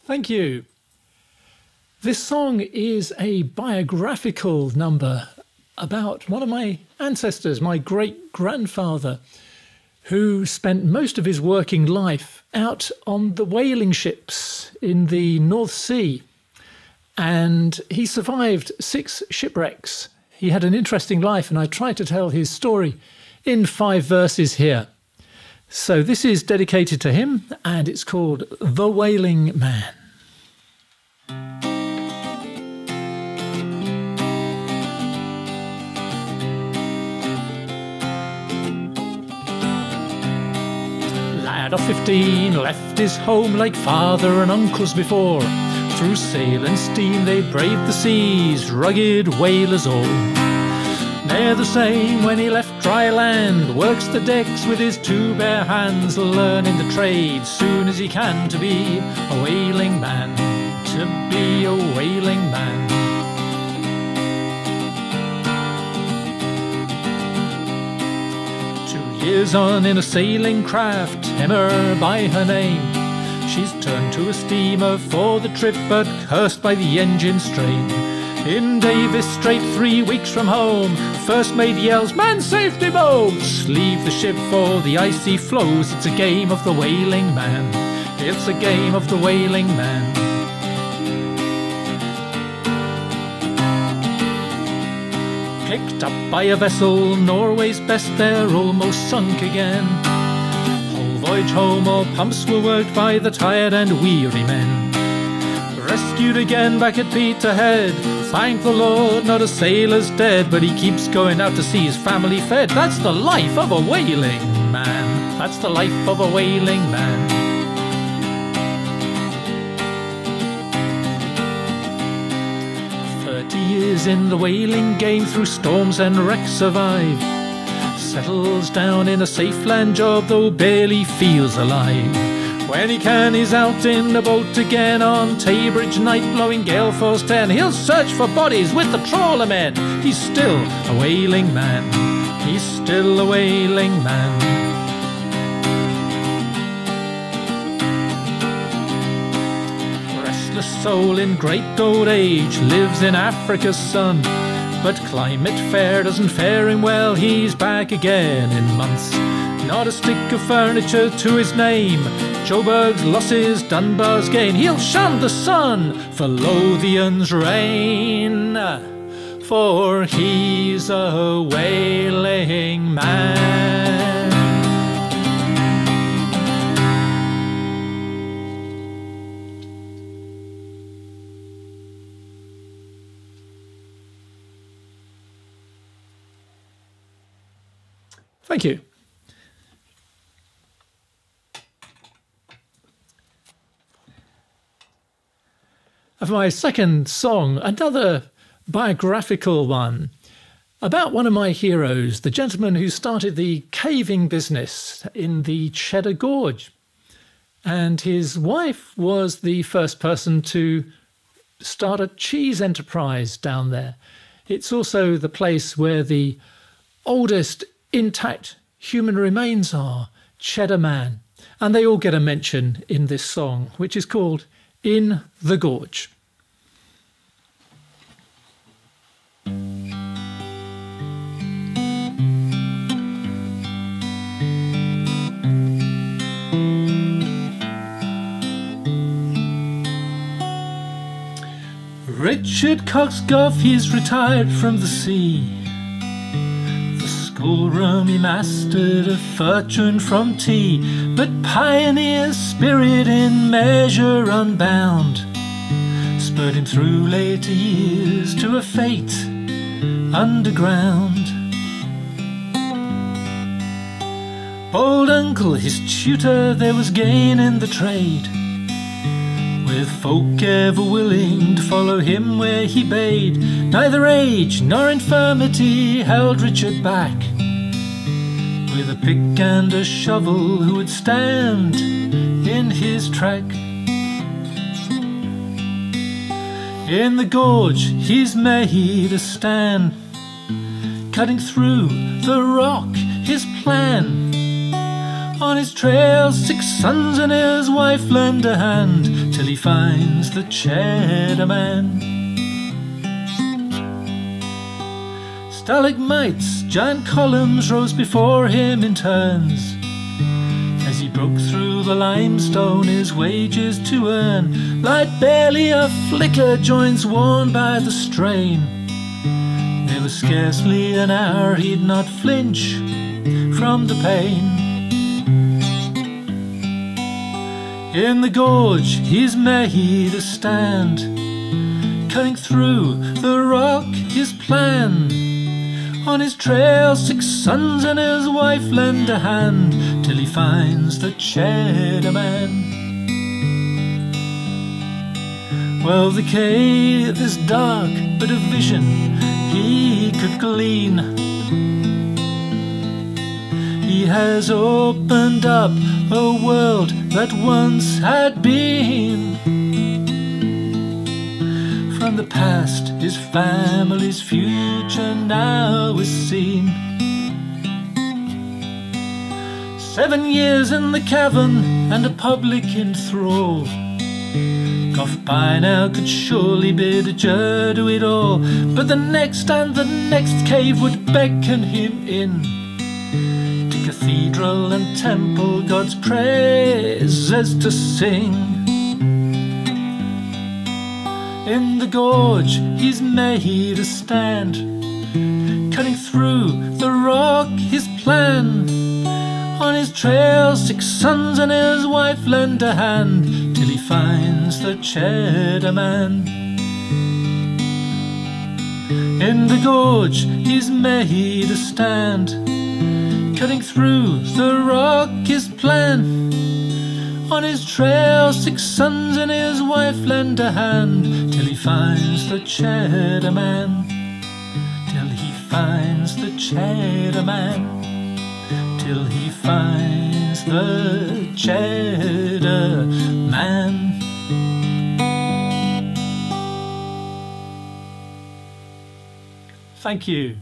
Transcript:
Thank you. This song is a biographical number about one of my ancestors, my great-grandfather, who spent most of his working life out on the whaling ships in the North Sea. And he survived 6 shipwrecks. He had an interesting life, and I try to tell his story in 5 verses here. So this is dedicated to him, and it's called The Whaling Man. Lad of 15 left his home like father and uncles before. Through sail and steam they braved the seas, rugged whalers all. Ne'er the same when he left dry land, works the decks with his 2 bare hands, learning the trade soon as he can to be a whaling man, to be a whaling man. 2 years on in a sailing craft, Emma by her name. She's turned to a steamer for the trip, but cursed by the engine strain. In Davis Strait, 3 weeks from home, first mate yells, "Man safety boats!" Leave the ship for the icy floes. It's a game of the whaling man. It's a game of the whaling man. Picked up by a vessel, Norway's best, they're almost sunk again. Voyage home, all pumps were worked by the tired and weary men. Rescued again back at Peterhead. Thank the Lord, not a sailor's dead, but he keeps going out to see his family fed. That's the life of a whaling man. That's the life of a whaling man. Years in the whaling game, through storms and wrecks survive. Settles down in a safe land job, though barely feels alive. When he can, he's out in the boat again on Taybridge night, blowing gale force 10. He'll search for bodies with the trawler men. He's still a whaling man. He's still a whaling man. Soul in great old age, lives in Africa's sun, but climate fair doesn't fare him well. He's back again in months. Not a stick of furniture to his name. Joburg's losses, Dunbar's gain. He'll shun the sun for Lothian's rain, for he's a whaling man. Thank you. For my second song, another biographical one about one of my heroes, the gentleman who started the caving business in the Cheddar Gorge. And his wife was the first person to start a cheese enterprise down there. It's also the place where the oldest intact human remains are, Cheddar Man, and they all get a mention in this song, which is called In the Gorge. Richard Coxgoff, he's retired from the sea. Schoolroom he mastered a fortune from tea, but pioneer spirit in measure unbound spurred him through later years to a fate underground. Old uncle, his tutor, there was gain in the trade, with folk ever willing to follow him where he bade. Neither age nor infirmity held Richard back, with a pick and a shovel who would stand in his track. In the gorge he's made a stand, cutting through the rock his plan, On his trail 6 sons and his wife lend a hand till he finds the Cheddar Man. Stalagmites, giant columns rose before him in turns, as he broke through the limestone his wages to earn. Light barely a flicker, joints worn by the strain. There was scarcely an hour he'd not flinch from the pain. In the gorge he's made a stand, cutting through the rock his plan. On his trail 6 sons and his wife lend a hand till he finds the Cheddar Man. Well, the cave is dark, but a vision he could glean. He has opened up a world that once had been. From the past, his family's future now is seen. 7 years in the cavern and a public enthrall. Gough by now could surely bid adieu to it all, but the next and the next cave would beckon him in. To cathedral and temple God's praises to sing. In the gorge he's made a stand, cutting through the rock his plan. On his trail 6 sons and his wife lend a hand till he finds the Cheddar Man. In the gorge he's made a stand, cutting through the rock his plan. On his trail 6 sons and his wife lend a hand till he finds the Cheddar Man. Till he finds the Cheddar Man. Till he finds the Cheddar Man. Thank you.